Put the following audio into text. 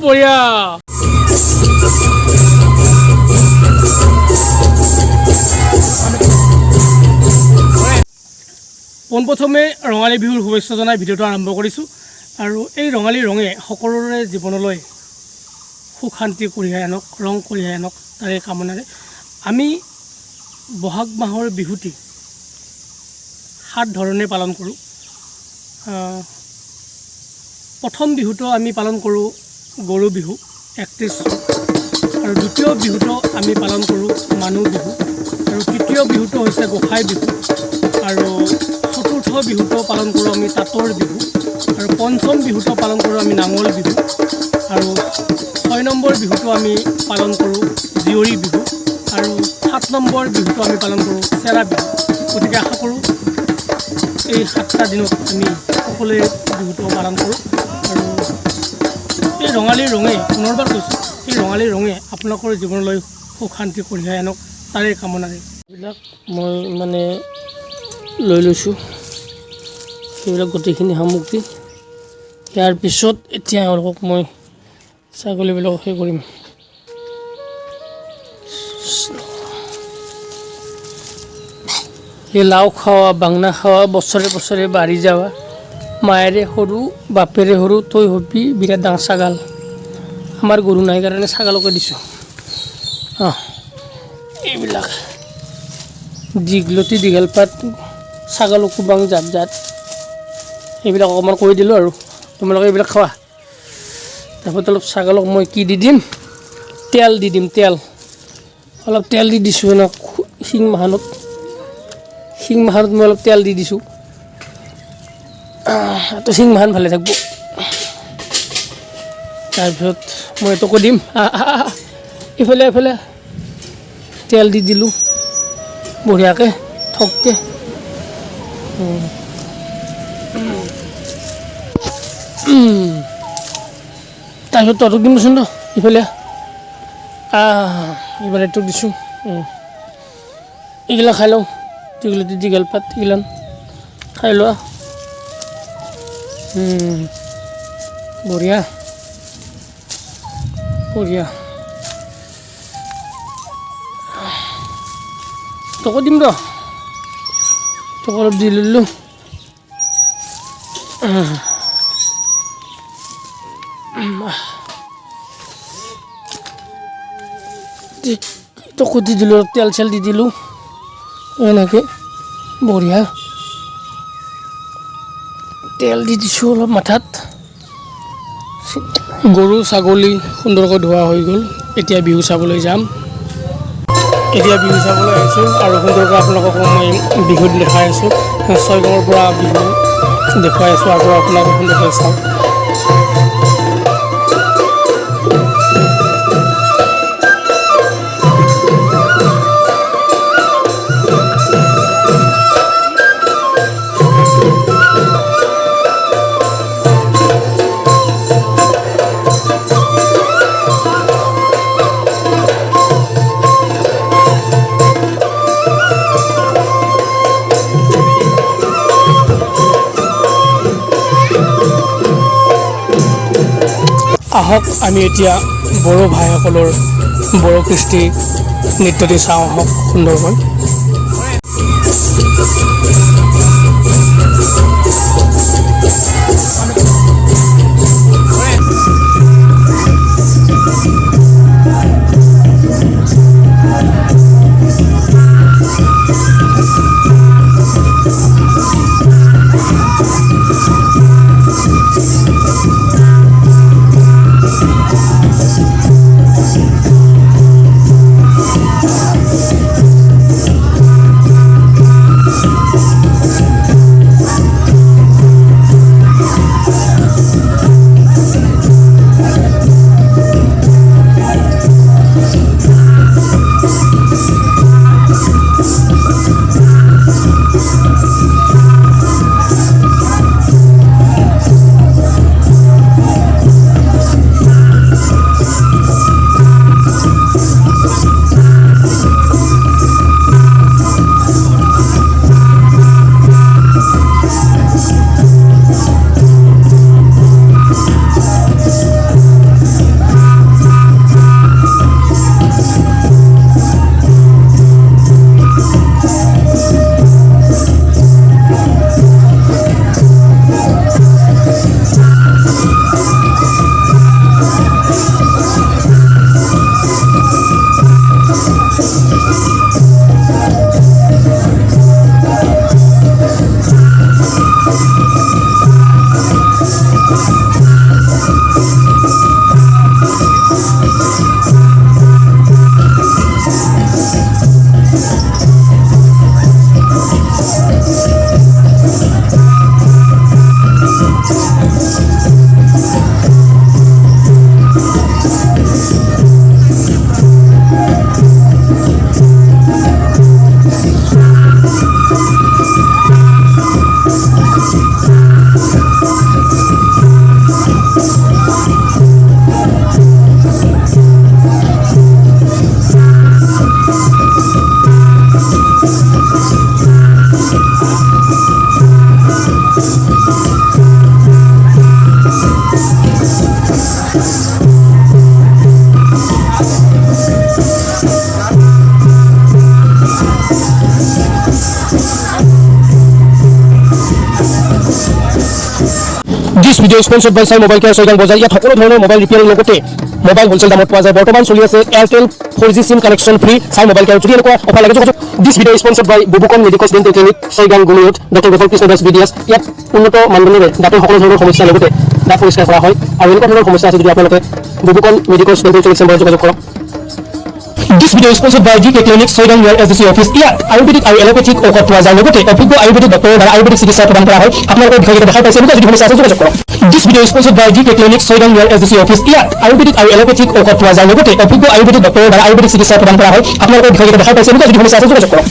বঢ়িয়া পোনপ্ৰথমে ৰঙালী বিহুৰ শুভেচ্ছা জনাই ভিডিঅ'টো আৰম্ভ কৰিছোঁ আৰু এই ৰঙালী ৰঙে সকলোৰে জীৱনলৈ সুখ শান্তি কঢ়িয়াই আনক ৰং কঢ়িয়াই আনক তাৰে কামনাৰে আমি বহাগ মাহৰ বিহুটি 7 ধৰণে পালন কৰোঁ প্ৰথম বিহুটো আমি পালন কৰোঁ গৰু বিহু 31 আৰু দ্বিতীয় বিহুটো আমি পালন কৰোঁ মানুহ বিহু আৰু তৃতীয় বিহুটো হৈছে গোসাই বিহু আৰু চতুৰ্থ বিহুটো পালন কৰোঁ আমি তাঁতৰ বিহু আৰু পঞ্চম বিহুটো পালন কৰোঁ আমি নাঙল বিহু আৰু 6 নম্বৰ বিহুটো আমি পালন কৰোঁ জীয়ৰী বিহু আৰু 7 নম্বৰ বিহুটো আমি পালন কৰোঁ চেৰা বিহু গতিকে আশা কৰোঁ এই 7টা দিনত আমি সকলোৱে বিহুটো পালন কৰোঁ আৰু এই ৰঙালীৰ ৰঙে পুনৰবাৰ কৈছোঁ এই ৰঙালীৰ ৰঙে আপোনালোকৰ জীৱনলৈ সুখ শান্তি কঢ়িয়াই আনক তাৰে কামনাৰে এইবিলাক মই মানে লৈ লৈছোঁ সেইবিলাক গোটেইখিনি সামগ্ৰী ইয়াৰ পিছত এতিয়া এওঁলোকক মই ছাগলীবিলাকক সেই কৰিম এই লাও খাওয়া বাংনা খাওয়া বছৰে বছৰে বাঢ়ি যাওয়া মায়েৰে সৰু বাপেৰে সৰু তই হবি বিৰাট ডাঙৰ ছাগাল আমাৰ গৰু নাই কাৰণে ছাগালকে দিছোঁ এইবিলাক দীঘলতি দীঘল পাত ছাগালকো বাং জাত জাত এইবিলাক অকণমান কৈ দিলোঁ আৰু তোমালোকে এইবিলাক খোৱা তাৰপিছত অলপ ছাগালক মই কি দি দিম তেল দি দিম তেল অলপ তেল দি দিছোঁ ন শিং মাহানত মই অলপ তেল দি দিছোঁ তো শিং মাহান ভালে থাকিব তাৰপিছত মই এইটোকো দিম এইফালে এইফালে তেল দি দিলোঁ বঢ়িয়াকৈ ঠককৈ তাৰপিছত তহঁতক দিমচোন ন ইফালে এইবাৰ এইটোক দিছোঁ এইগিলা খাই লওঁ দীঘলতি দীঘল পাত এইগিলান খাই লোৱা বঢ়িয়া বঢ়িয়া তোকো দিম ৰ তোক অলপ দি ল'লোঁ তোকো দি দিলোঁ তেল চেল দি দিলোঁ এনেকৈ বঢ়িয়া তেল দি দিছোঁ অলপ মাথাত গৰু ছাগলী সুন্দৰকৈ ধোৱা হৈ গ'ল এতিয়া বিহু চাবলৈ যাম এতিয়া বিহু চাবলৈ আহিছোঁ আৰু সুন্দৰকৈ আপোনালোকক মই বিহুত দেখাই আছোঁ 6 গাঁৱৰ পৰা বিহু দেখুৱাই আছোঁ আৰু আপোনালোকে সুন্দৰকৈ চাওক আহক আমি এতিয়া বড়ো ভাইসকলৰ বড়ো কৃষ্টি নৃত্যটি চাওঁ আহক সুন্দৰকৈ This video is sponsored by Sai Mobile Care Soigang Bozar. ইয়াত সকলো ধৰণৰ মোবাইল ৰিপেয়াৰিং লগতে মোবাইল হোলচেল দামত পোৱা যায়। বৰ্তমান চলি আছে এয়াৰটেল 4G সিম কানেকশ্যন ফ্ৰী চাই মোবাইল কেয়াৰ। যদি এনেকুৱা অফাৰ লাগে যোগাযোগ। This video is sponsored by বুবুকন মেডিকল ডেন্টাল ক্লিনিক ছয়গাং গুলিয়ত ডক্টৰ গোপাল কৃষ্ণ দাস BDS। ইয়াত উন্নত মানদণ্ডৰে দাঁতৰ সকলো ধৰণৰ সমস্যাৰ লগতে দাঁত পৰিষ্কাৰ কৰা হয়। আৰু এনেকুৱা ধৰণৰ সমস্যা আছে যদি আপোনালোকে বুবুকন মেডিকল ডেন্টাল ক্লিনিক চেম্বাৰত যোগাযোগ কৰক। This video is sponsored by GK Clinic Soigang near SDC office. ইয়াত আয়ুৰ্বেদিক আৰু এলোপেথিক ঔষধ পোৱা যায় লগতে অভিজ্ঞ আয়ুৰ্বেদিক ডক্টৰৰ দ্বাৰা আয়ুৰ্বেদিক চিকিৎসা প্ৰদান কৰা হয়। আপোনালোকৰ বিষয়ে দেখা পাইছে এনেকুৱা যদি সমস্যা আছে যোগাযোগ কৰক। This video is sponsored by GK Clinic Soigang near SDC office. ইয়াত আয়ুৰ্বেদিক আৰু এলোপেথিক ঔষধ পোৱা যায় লগতে অভিজ্ঞ আয়ুৰ্বেদিক ডক্টৰৰ দ্বাৰা আয়ুৰ্বেদিক চিকিৎসা প্ৰদান কৰা হয়। আপোনালোকৰ বিষয়ে দেখা পাইছে এনেকুৱা যদি সমস্যা আছে যোগাযোগ কৰক।